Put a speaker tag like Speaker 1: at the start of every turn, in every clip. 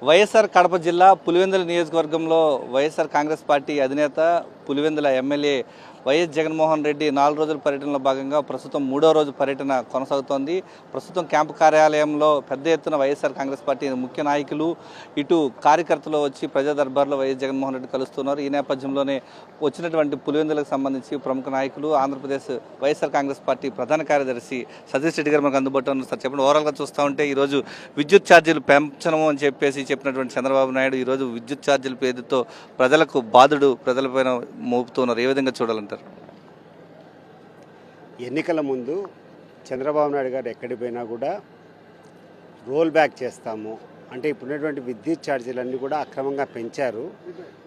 Speaker 1: వైఎస్ఆర్ కడప జిల్లా పులివెందుల నియోజకవర్గంలో వైఎస్ఆర్ కాంగ్రెస్ పార్టీ అధినేత పులివెందుల ఎమ్మెల్యే వైఎస్ జగన్మోహన్ రెడ్డి 4 రోజుల పర్యటనలో భాగంగా ప్రస్తుతం 3వ రోజు పర్యటన కొనసాగుతోంది. ప్రస్తుతం క్యాంపు కార్యాలయంలో పెద్ద ఎత్తున వైఎస్ఆర్ కాంగ్రెస్ పార్టీ ముఖ్య నాయకులు ఇటు కార్యకర్తలు వచ్చి ప్రజా దర్బార్లో వైఎస్ జగన్మోహన్ రెడ్డి కలుస్తున్నారు. ఈ నేపథ్యంలోనే వచ్చినటువంటి పులివెందులకు సంబంధించి ప్రముఖ నాయకులు ఆంధ్రప్రదేశ్ వైఎస్ఆర్ కాంగ్రెస్ పార్టీ ప్రధాన కార్యదర్శి సతీష్ రెడ్డి గారు మనకు అందుబాటులో ఉన్నారు. సార్ చెప్పండి, ఓవరాల్గా చూస్తూ ఉంటే ఈరోజు విద్యుత్ ఛార్జీలు పెంచడం అని చెప్పినటువంటి చంద్రబాబు నాయుడు ఈరోజు విద్యుత్ ఛార్జీల పేరుతో ప్రజలకు బాధుడు ప్రజలపైన మోపుతున్నారు. ఏ విధంగా చూడాలంటారు?
Speaker 2: ఎన్నికల ముందు చంద్రబాబు నాయుడు గారు ఎక్కడికి పోయినా కూడా రోల్ బ్యాక్ చేస్తాము అంటే ఇప్పుడున్నటువంటి విద్యుత్ ఛార్జీలన్నీ కూడా అక్రమంగా పెంచారు,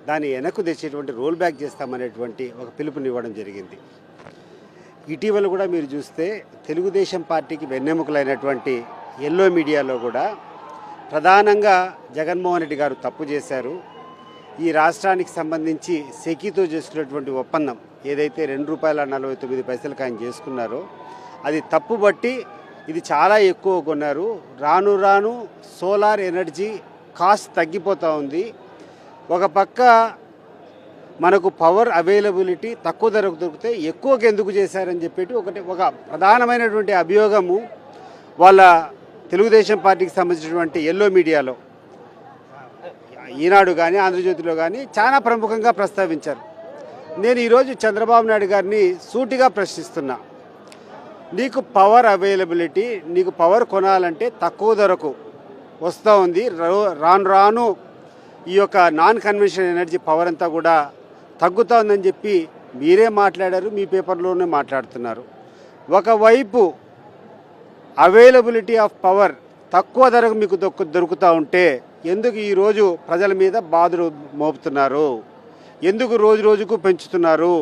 Speaker 2: దాన్ని వెనక్కు తెచ్చేటువంటి రోల్ బ్యాక్ చేస్తామనేటువంటి ఒక పిలుపునివ్వడం జరిగింది. ఇటీవల కూడా మీరు చూస్తే తెలుగుదేశం పార్టీకి వెన్నెముకలైనటువంటి ఎల్లో మీడియాలో కూడా ప్రధానంగా జగన్మోహన్ రెడ్డి గారు తప్పు చేశారు, ఈ రాష్ట్రానికి సంబంధించి సెకీతో చేసుకున్నటువంటి ఒప్పందం ఏదైతే ₹2.49 ఆయన చేసుకున్నారో అది తప్పుబట్టి ఇది చాలా ఎక్కువ కొన్నారు, రాను రాను సోలార్ ఎనర్జీ కాస్ట్ తగ్గిపోతూ ఉంది, ఒక పక్క మనకు పవర్ అవైలబిలిటీ తక్కువ ధరకు దొరికితే ఎక్కువకి ఎందుకు చేశారని చెప్పేటి ఒక ప్రధానమైనటువంటి అభియోగము వాళ్ళ తెలుగుదేశం పార్టీకి సంబంధించినటువంటి ఎల్లో మీడియాలో ఈనాడు కానీ ఆంధ్రజ్యోతిలో కానీ చాలా ప్రముఖంగా ప్రస్తావించారు. నేను ఈరోజు చంద్రబాబు నాయుడు గారిని సూటిగా ప్రశ్నిస్తున్నా, నీకు పవర్ అవైలబిలిటీ, నీకు పవర్ కొనాలంటే తక్కువ ధరకు వస్తూ ఉంది, రాను రాను ఈ యొక్క నాన్ కన్వెన్షనల్ ఎనర్జీ పవర్ అంతా కూడా తగ్గుతూ ఉందని చెప్పి మీరే మాట్లాడారు, మీ పేపర్లోనే మాట్లాడుతున్నారు. ఒకవైపు అవైలబిలిటీ ఆఫ్ పవర్ తక్కువ ధరకు మీకు దొరుకుతూ ఉంటే ఎందుకు ఈరోజు ప్రజల మీద బాధలు మోపుతున్నారు, ఎందుకు రోజు రోజుకు పెంచుతున్నారు?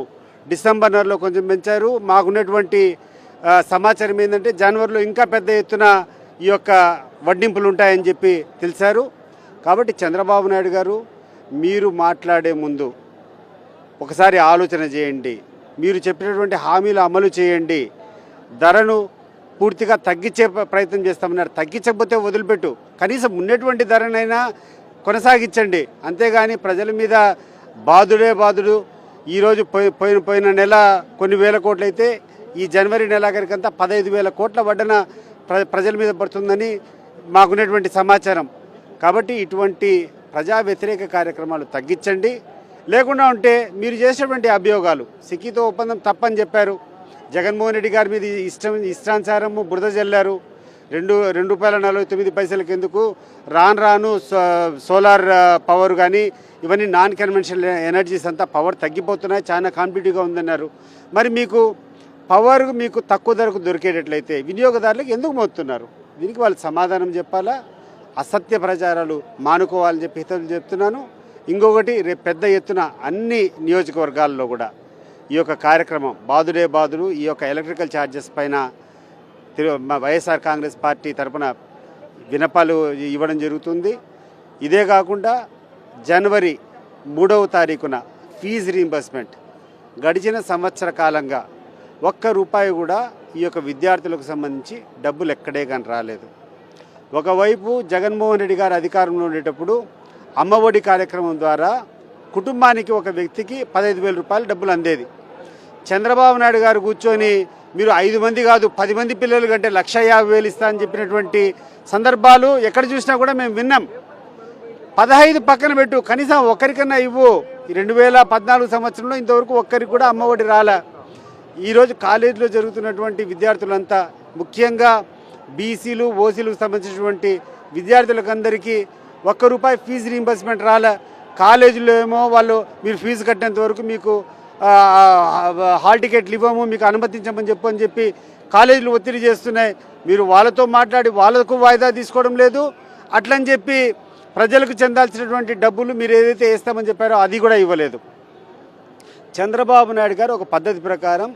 Speaker 2: డిసెంబర్ నెలలో కొంచెం పెంచారు, మాకున్నటువంటి సమాచారం ఏంటంటే జనవరిలో ఇంకా పెద్ద ఎత్తున ఈ యొక్క వడ్డింపులు ఉంటాయని చెప్పి తెలిసారు. కాబట్టి చంద్రబాబు నాయుడు గారు మీరు మాట్లాడే ముందు ఒకసారి ఆలోచన చేయండి, మీరు చెప్పినటువంటి హామీలు అమలు చేయండి, ధరను పూర్తిగా తగ్గించే ప్రయత్నం చేస్తామన్నారు, తగ్గించకపోతే వదిలిపెట్టు, కనీసం ఉన్నటువంటి ధరనైనా కొనసాగించండి, అంతేగాని ప్రజల మీద బాధుడు. ఈరోజు పోయిన నెల కొన్ని వేల కోట్లు అయితే ఈ జనవరి నెలాఖరికంతా 15,000 కోట్ల వడ్డన ప్రజల మీద పడుతుందని మాకున్నటువంటి సమాచారం. కాబట్టి ఇటువంటి ప్రజా వ్యతిరేక కార్యక్రమాలు తగ్గించండి, లేకుండా ఉంటే మీరు చేసేటువంటి అభియోగాలు సిక్కితో ఒప్పందం తప్పని చెప్పారు, జగన్మోహన్ రెడ్డి గారి మీద ఇష్టానుసారము బురద జల్లారు, ₹2.49 ఎందుకు, రాను సోలార్ పవర్ కానీ ఇవన్నీ నాన్ కన్వెన్షనల్ ఎనర్జీస్ అంతా పవర్ తగ్గిపోతున్నాయి, చాలా కాంపిటేటివ్గా ఉందన్నారు. మరి మీకు పవర్ మీకు తక్కువ ధరకు దొరికేటట్లయితే వినియోగదారులకు ఎందుకు మోస్తున్నారు? దీనికి వాళ్ళు సమాధానం చెప్పాలా, అసత్య ప్రచారాలు మానుకోవాలని చెప్పి హితవులు చెప్తున్నాను. ఇంకొకటి రేపు పెద్ద ఎత్తున అన్ని నియోజకవర్గాల్లో కూడా ఈ యొక్క కార్యక్రమం బాధుడు ఈ యొక్క ఎలక్ట్రికల్ ఛార్జెస్ పైన వైఎస్ఆర్ కాంగ్రెస్ పార్టీ తరఫున వినపాలు ఇవ్వడం జరుగుతుంది. ఇదే కాకుండా జనవరి 3వ తారీఖున ఫీజు రీయింబర్స్మెంట్ గడిచిన సంవత్సర కాలంగా ₹1 కూడా ఈ యొక్క విద్యార్థులకు సంబంధించి డబ్బులు ఎక్కడే కానీ రాలేదు. ఒకవైపు జగన్మోహన్ రెడ్డి గారు అధికారంలో ఉండేటప్పుడు అమ్మఒడి కార్యక్రమం ద్వారా కుటుంబానికి ఒక వ్యక్తికి ₹15,000 డబ్బులు అందేది. చంద్రబాబు నాయుడు గారు కూర్చొని మీరు 5 మంది కాదు 10 మంది పిల్లలు కంటే 1,50,000 ఇస్తా అని చెప్పినటువంటి సందర్భాలు ఎక్కడ చూసినా కూడా మేము విన్నాం. 15 పక్కన పెట్టు, కనీసం ఒక్కరికన్నా ఇవ్వు. 2014 సంవత్సరంలో ఇంతవరకు ఒక్కరికి కూడా అమ్మఒడి రాలే. ఈరోజు కాలేజీలో జరుగుతున్నటువంటి విద్యార్థులంతా ముఖ్యంగా బీసీలు ఓసీలకు సంబంధించినటువంటి విద్యార్థులకందరికీ ₹1 ఫీజు రీయింబర్స్మెంట్ రాలే. కాలేజీలో ఏమో వాళ్ళు మీరు ఫీజు కట్టినంత వరకు మీకు హాల్ టికెట్లు ఇవ్వము, మీకు అనుమతించమని చెప్పి కాలేజీలు ఒత్తిడి చేస్తున్నాయి. మీరు వాళ్ళతో మాట్లాడి వాళ్ళకు వాయిదా తీసుకోవడం లేదు. అట్లని చెప్పి ప్రజలకు చెందాల్సినటువంటి డబ్బులు మీరు ఏదైతే వేస్తామని చెప్పారో అది కూడా ఇవ్వలేదు. చంద్రబాబు నాయుడు గారు ఒక పద్ధతి ప్రకారం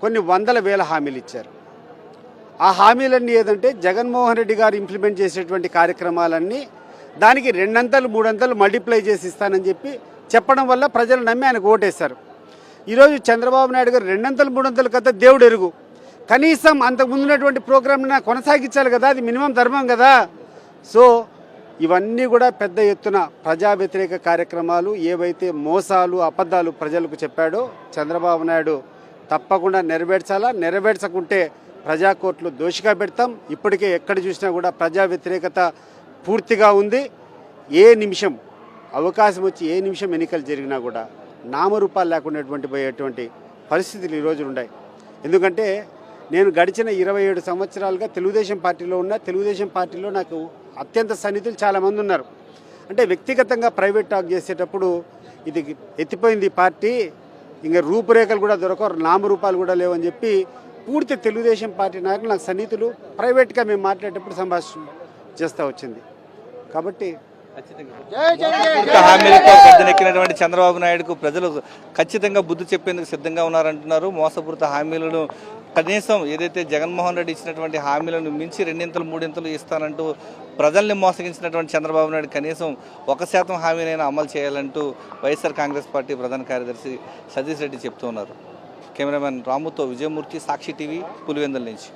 Speaker 2: కొన్ని వందల వేల హామీలు ఇచ్చారు. ఆ హామీలన్నీ ఏదంటే జగన్మోహన్ రెడ్డి గారు ఇంప్లిమెంట్ చేసేటువంటి కార్యక్రమాలన్నీ దానికి 2 అంతలు 3 అంతలు మల్టిప్లై చేసి ఇస్తానని చెప్పడం వల్ల ప్రజలు నమ్మి ఆయనకు ఓటేశారు. ఈరోజు చంద్రబాబు నాయుడు గారు 2 అంతలు 3 అంతలు కథ దేవుడు ఎరుగు, కనీసం అంతకు ముందున్నటువంటి ప్రోగ్రామ్ని కొనసాగించాలి కదా, అది మినిమం ధర్మం కదా. సో ఇవన్నీ కూడా పెద్ద ఎత్తున ప్రజా వ్యతిరేక కార్యక్రమాలు, ఏవైతే మోసాలు అబద్ధాలు ప్రజలకు చెప్పాడో చంద్రబాబు నాయుడు తప్పకుండా నెరవేర్చాలా. నెరవేర్చకుంటే ప్రజా కోర్టులు దోషిగా పెడతాం. ఇప్పటికే ఎక్కడ చూసినా కూడా ప్రజా వ్యతిరేకత పూర్తిగా ఉంది. ఏ నిమిషం అవకాశం వచ్చి ఏ నిమిషం ఎన్నికలు జరిగినా కూడా నామరూపాలు లేకుండా పోయేటువంటి పరిస్థితులు ఈరోజు ఉన్నాయి. ఎందుకంటే నేను గడిచిన 27 సంవత్సరాలుగా తెలుగుదేశం పార్టీలో ఉన్న, తెలుగుదేశం పార్టీలో నాకు అత్యంత సన్నిహితులు చాలామంది ఉన్నారు. అంటే వ్యక్తిగతంగా ప్రైవేట్ టాక్ చేసేటప్పుడు ఇది ఎత్తిపోయింది పార్టీ, ఇంకా రూపురేఖలు కూడా దొరకవు, నామరూపాలు కూడా లేవని చెప్పి పూర్తి తెలుగుదేశం పార్టీ నాయకులు నాకు సన్నిహితులు ప్రైవేట్గా మేము మాట్లాడేటప్పుడు సంభాషణ చేస్తూ వచ్చింది. కాబట్టి
Speaker 1: హామీలతో గద్దెనెక్కినటువంటి చంద్రబాబు నాయుడుకు ప్రజలు ఖచ్చితంగా బుద్ధి చెప్పేందుకు సిద్ధంగా ఉన్నారంటున్నారు. మోసపూరిత హామీలను కనీసం ఏదైతే జగన్మోహన్ రెడ్డి ఇచ్చినటువంటి హామీలను మించి 2 3 ఇస్తానంటూ ప్రజల్ని మోసగించినటువంటి చంద్రబాబు నాయుడు కనీసం 1% హామీనైనా అమలు చేయాలంటూ వైఎస్ఆర్ కాంగ్రెస్ పార్టీ ప్రధాన కార్యదర్శి సతీష్ రెడ్డి చెప్తూ ఉన్నారు. కెమెరామెన్ రాముతో విజయమూర్తి, సాక్షి టీవీ, పులివెందుల నుంచి.